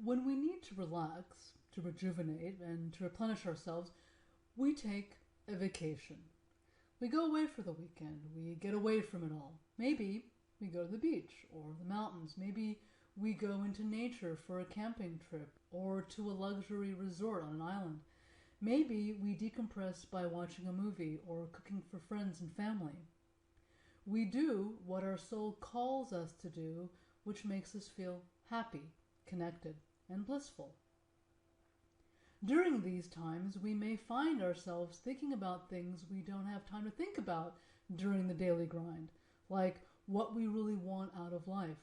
When we need to relax, to rejuvenate, and to replenish ourselves, we take a vacation. We go away for the weekend. We get away from it all. Maybe we go to the beach or the mountains. Maybe we go into nature for a camping trip or to a luxury resort on an island. Maybe we decompress by watching a movie or cooking for friends and family. We do what our soul calls us to do, which makes us feel happy, connected, and blissful. During these times, we may find ourselves thinking about things we don't have time to think about during the daily grind, like what we really want out of life,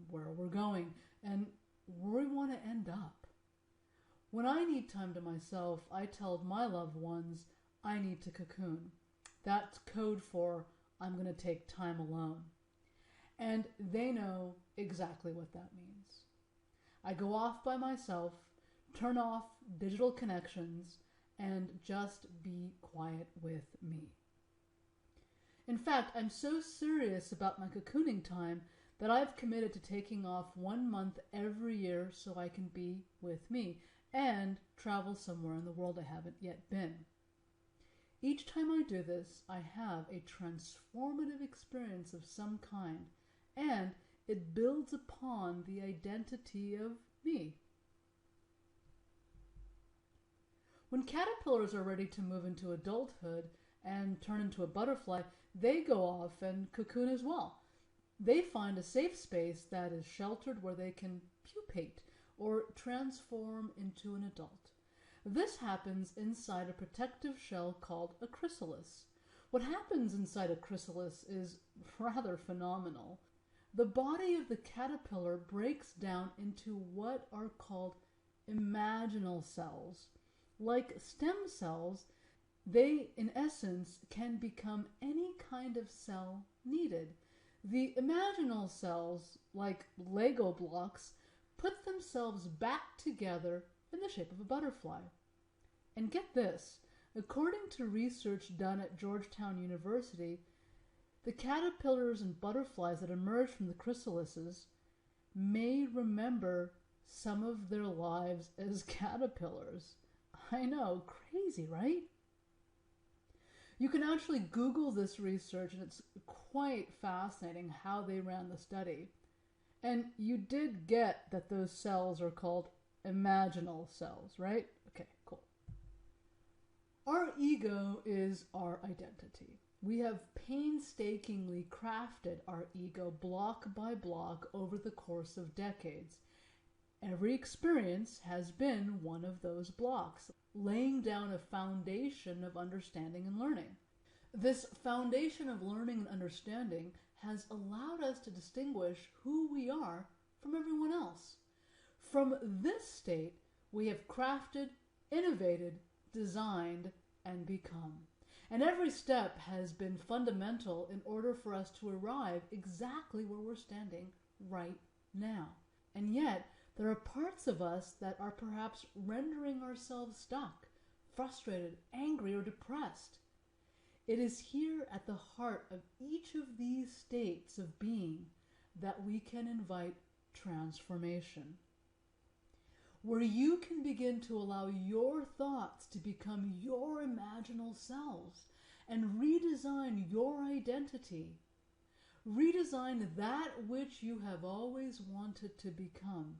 where we're going, and where we want to end up. When I need time to myself, I tell my loved ones I need to cocoon. That's code for I'm going to take time alone. And they know exactly what that means. I go off by myself, turn off digital connections, and just be quiet with me. In fact, I'm so serious about my cocooning time that I've committed to taking off 1 month every year so I can be with me and travel somewhere in the world I haven't yet been. Each time I do this, I have a transformative experience of some kind, and it builds upon the identity of me. When caterpillars are ready to move into adulthood and turn into a butterfly, they go off and cocoon as well. They find a safe space that is sheltered where they can pupate or transform into an adult. This happens inside a protective shell called a chrysalis. What happens inside a chrysalis is rather phenomenal. The body of the caterpillar breaks down into what are called imaginal cells. Like stem cells, they, in essence, can become any kind of cell needed. The imaginal cells, like Lego blocks, put themselves back together in the shape of a butterfly. And get this, according to research done at Georgetown University, the caterpillars and butterflies that emerge from the chrysalises may remember some of their lives as caterpillars. I know, crazy, right? You can actually Google this research, and it's quite fascinating how they ran the study. And you did get that those cells are called imaginal cells, right? Okay, cool. Our ego is our identity. We have painstakingly crafted our ego block by block over the course of decades. Every experience has been one of those blocks, laying down a foundation of understanding and learning. This foundation of learning and understanding has allowed us to distinguish who we are from everyone else. From this state, we have crafted, innovated, designed, and become. And every step has been fundamental in order for us to arrive exactly where we're standing right now. And yet, there are parts of us that are perhaps rendering ourselves stuck, frustrated, angry, or depressed. It is here at the heart of each of these states of being that we can invite transformation, where you can begin to allow your thoughts to become your imaginal selves and redesign your identity. Redesign that which you have always wanted to become.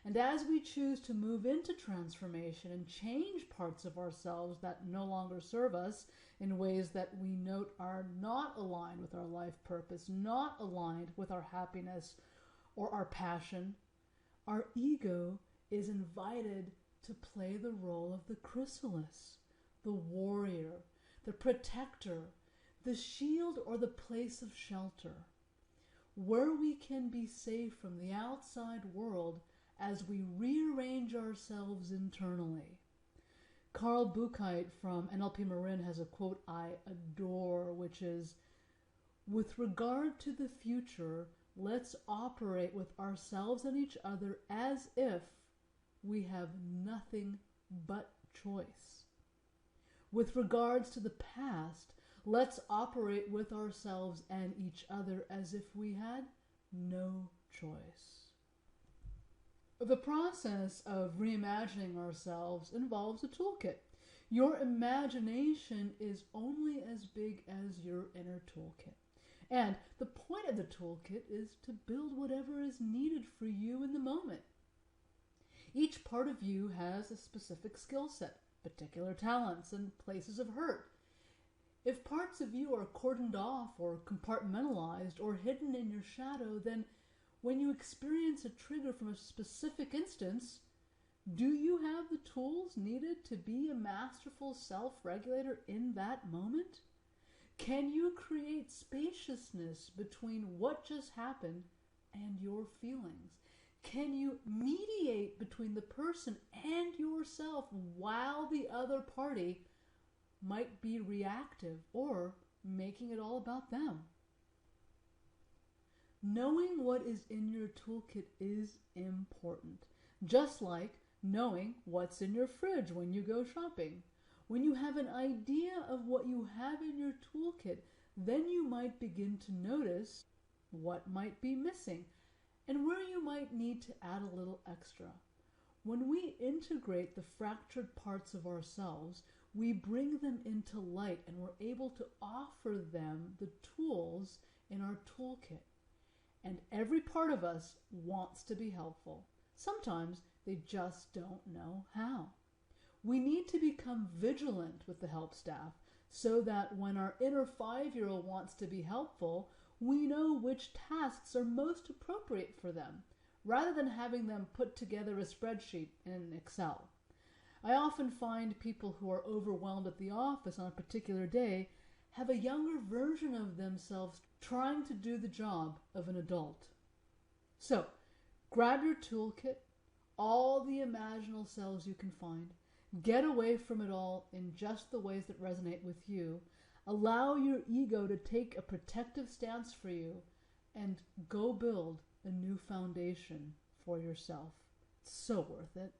And as we choose to move into transformation and change parts of ourselves that no longer serve us in ways that we note are not aligned with our life purpose, not aligned with our happiness or our passion, our ego is invited to play the role of the chrysalis, the warrior, the protector, the shield, or the place of shelter, where we can be safe from the outside world as we rearrange ourselves internally. Carl Buchheit from NLP Marin has a quote I adore, which is, "With regard to the future, let's operate with ourselves and each other as if we have nothing but choice. With regards to the past, let's operate with ourselves and each other as if we had no choice." The process of reimagining ourselves involves a toolkit. Your imagination is only as big as your inner toolkit. And the point of the toolkit is to build whatever is needed for you in the moment. Each part of you has a specific skill set, particular talents, and places of hurt. If parts of you are cordoned off or compartmentalized or hidden in your shadow, then when you experience a trigger from a specific instance, do you have the tools needed to be a masterful self-regulator in that moment? Can you create spaciousness between what just happened and your feelings? Can you mediate between the person and yourself while the other party might be reactive or making it all about them? Knowing what is in your toolkit is important, just like knowing what's in your fridge when you go shopping. When you have an idea of what you have in your toolkit, then you might begin to notice what might be missing and where you might need to add a little extra. When we integrate the fractured parts of ourselves, we bring them into light and we're able to offer them the tools in our toolkit. And every part of us wants to be helpful. Sometimes they just don't know how. We need to become vigilant with the help staff so that when our inner 5-year-old wants to be helpful, we know which tasks are most appropriate for them, rather than having them put together a spreadsheet in Excel. I often find people who are overwhelmed at the office on a particular day have a younger version of themselves trying to do the job of an adult. So, grab your toolkit, all the imaginal selves you can find, get away from it all in just the ways that resonate with you, allow your ego to take a protective stance for you, and go build a new foundation for yourself. It's so worth it.